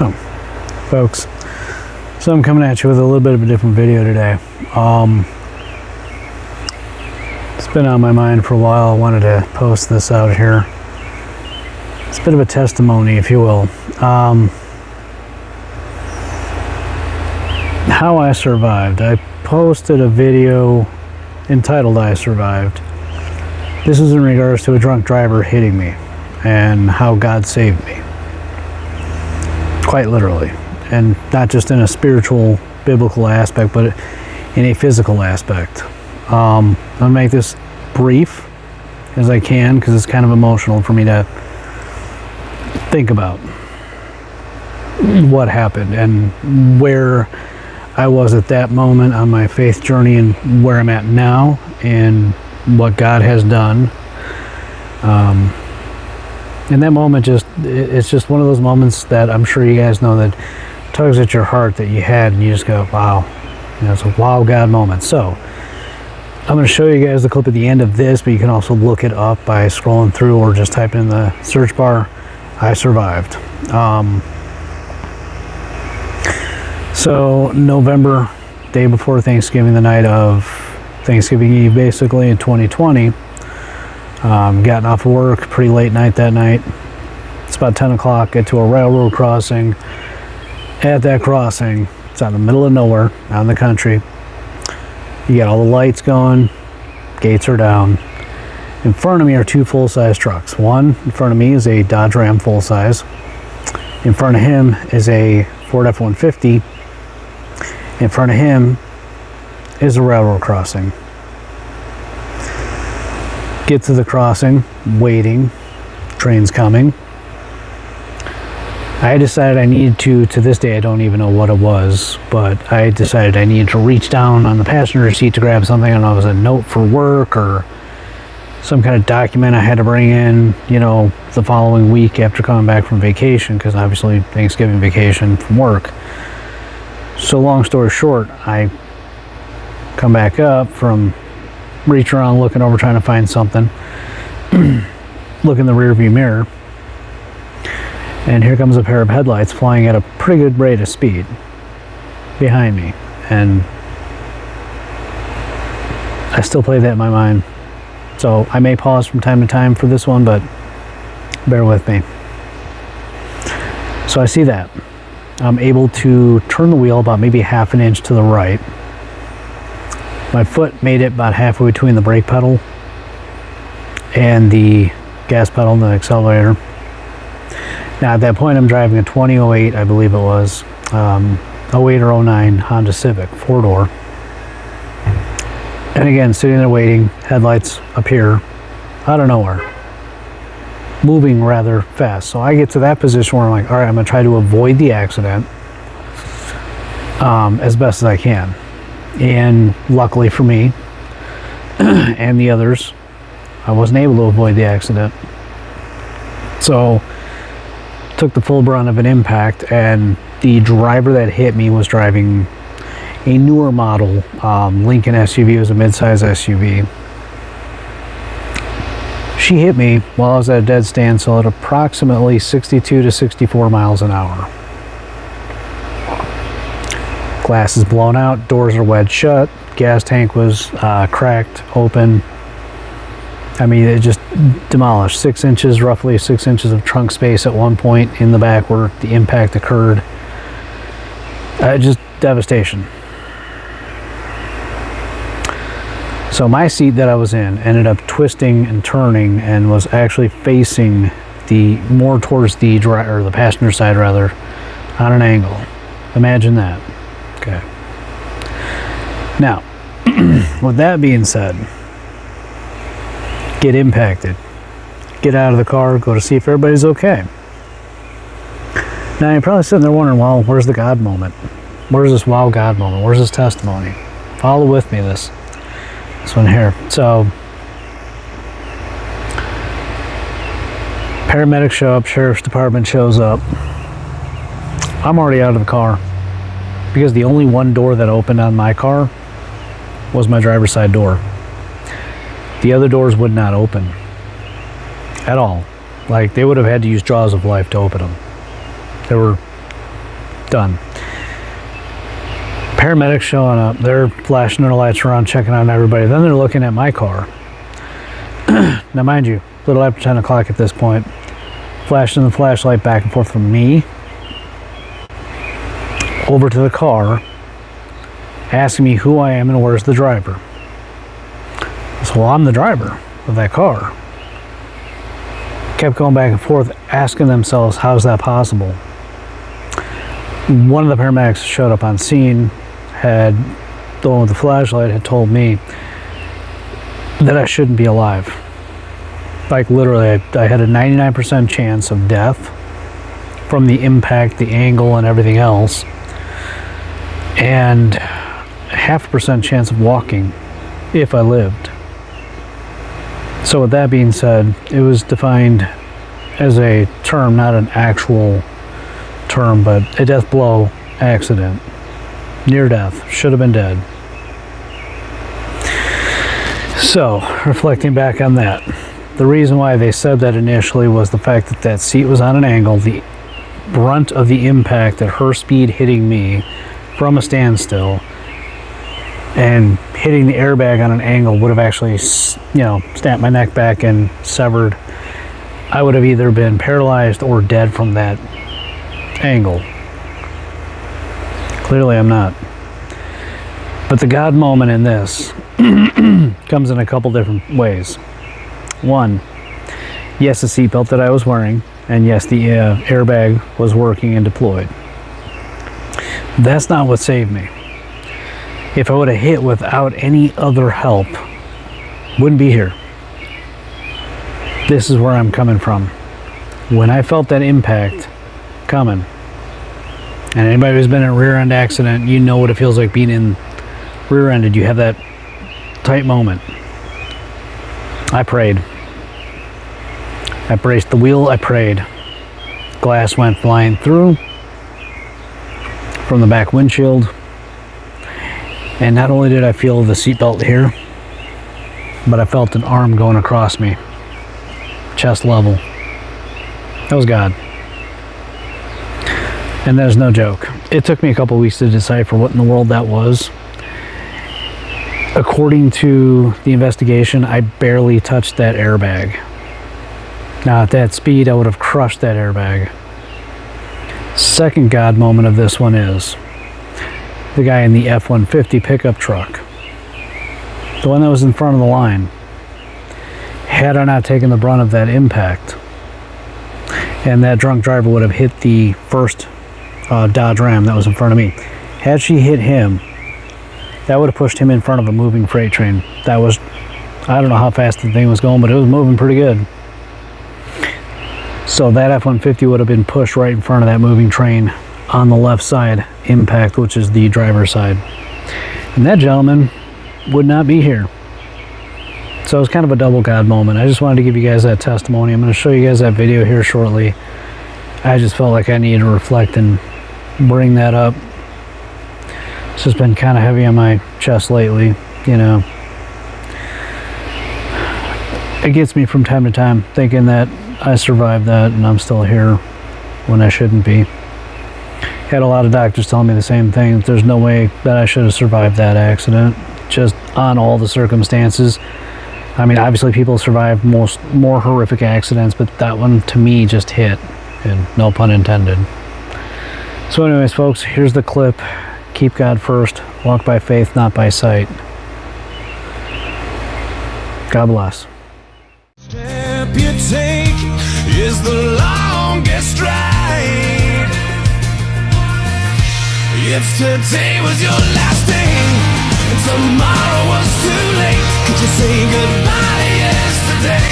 Oh, folks, so I'm coming at you with a little bit of a different video today. It's been on my mind for a while. I wanted to post this out here. It's a bit of a testimony, if you will. How I survived. I posted a video entitled I Survived. This is in regards to a drunk driver hitting me and how God saved me. Quite literally. And not just in a spiritual, biblical aspect, but in a physical aspect. I'm going to make this brief as I can because it's kind of emotional for me to think about what happened and where I was at that moment on my faith journey and where I'm at now and what God has done. In that moment, it's just one of those moments that I'm sure you guys know that tugs at your heart that you had and you just go, wow. You know, it's a wow God moment. So I'm going to show you guys the clip at the end of this, but you can also look it up by scrolling through or just typing in the search bar, I survived. So November, day before Thanksgiving, the night of Thanksgiving Eve, basically in 2020, gotten off of work, pretty late night that night. It's about 10 o'clock, get to a railroad crossing. At that crossing, it's out in the middle of nowhere, out in the country. You got all the lights going, gates are down. In front of me are two full-size trucks. One in front of me is a Dodge Ram full-size. In front of him is a Ford F-150. In front of him is a railroad crossing. Get to the crossing, waiting, train's coming. I decided I needed to this day I don't even know what it was, but I decided I needed to reach down on the passenger seat to grab something. I don't know if it was a note for work or some kind of document I had to bring in, you know, the following week after coming back from vacation, because obviously Thanksgiving vacation from work. So long story short, I come back up from reaching around looking over trying to find something, look in the rear view mirror, and here comes a pair of headlights flying at a pretty good rate of speed behind me. And I still play that in my mind. So I may pause from time to time for this one, but bear with me. So I see that. I'm able to turn the wheel about maybe half an inch to the right. My foot made it about halfway between the brake pedal and the gas pedal and the accelerator. Now at that point I'm driving a 2008, I believe it was, 08 or 09 Honda Civic, 4-door. And again, sitting there waiting, headlights appear out of nowhere, moving rather fast. So I get to that position where I'm like, all right, I'm going to try to avoid the accident as best as I can. And luckily for me and the others, I wasn't able to avoid the accident. So took the full brunt of an impact, and the driver that hit me was driving a newer model Lincoln SUV. It was a midsize SUV. She hit me while I was at a dead standstill at approximately 62 to 64 miles an hour. Glass is blown out, doors are wedged shut, gas tank was cracked open. I mean, it just demolished. 6 inches, roughly 6 inches of trunk space at one point in the back where the impact occurred. Just devastation. So my seat that I was in ended up twisting and turning and was actually facing more towards the driver, or the passenger side rather, on an angle. Imagine that. Okay. Now, with that being said, get impacted. Get out of the car, go to see if everybody's okay. Now you're probably sitting there wondering, well, where's the God moment? Where's this wow God moment? Where's this testimony? Follow with me this one here. So paramedics show up, sheriff's department shows up. I'm already out of the car because the only one door that opened on my car was my driver's side door. The other doors would not open at all. Like, they would have had to use jaws of life to open them. They were done. Paramedics showing up. They're flashing their lights around, checking on everybody. Then they're looking at my car. Now, mind you, a little after 10 o'clock at this point, flashing the flashlight back and forth from me over to the car, asking me who I am and where's the driver. So, well, I'm the driver of that car. Kept going back and forth, asking themselves, how's that possible? One of the paramedics showed up on scene, had the one with the flashlight, had told me that I shouldn't be alive. Like, literally, I had a 99% chance of death from the impact, the angle, and everything else, and 0.5% chance of walking if I lived. So with that being said, it was defined as a term, not an actual term, but a death blow accident. Near death. Should have been dead. So, reflecting back on that, the reason why they said that initially was the fact that that seat was on an angle. The brunt of the impact at her speed hitting me from a standstill and hitting the airbag on an angle would have actually, snapped my neck back and severed. I would have either been paralyzed or dead from that angle. Clearly I'm not. But the God moment in this comes in a couple different ways. One, yes, the seatbelt that I was wearing, and yes, the airbag was working and deployed. That's not what saved me. If I would have hit without any other help, wouldn't be here. This is where I'm coming from. When I felt that impact coming, and anybody who's been in a rear end accident, you know what it feels like being in rear ended. You have that tight moment. I prayed. I braced the wheel, I prayed. Glass went flying through from the back windshield. And not only did I feel the seatbelt here, but I felt an arm going across me. Chest level. That was God. And there's no joke. It took me a couple weeks to decipher what in the world that was. According to the investigation, I barely touched that airbag. Now, at that speed, I would have crushed that airbag. Second God moment of this one is the guy in the F-150 pickup truck. The one that was in front of the line. Had I not taken the brunt of that impact, and that drunk driver would have hit the first Dodge Ram that was in front of me. Had she hit him, that would have pushed him in front of a moving freight train. That was, I don't know how fast the thing was going, but it was moving pretty good. So that F-150 would have been pushed right in front of that moving train on the left side impact, which is the driver's side. And that gentleman would not be here. So it was kind of a double God moment. I just wanted to give you guys that testimony. I'm going to show you guys that video here shortly. I just felt like I needed to reflect and bring that up. It's just been kind of heavy on my chest lately, you know. It gets me from time to time thinking that I survived that and I'm still here when I shouldn't be. Had a lot of doctors telling me the same thing. There's no way that I should have survived that accident, just on all the circumstances. I mean, obviously people survive more horrific accidents, but that one to me just hit, and no pun intended. So anyways, folks, here's the clip. Keep God first. Walk by faith, not by sight. God bless. Step you take is the longest ride. If today was your last day and tomorrow was too late, could you say goodbye to yesterday?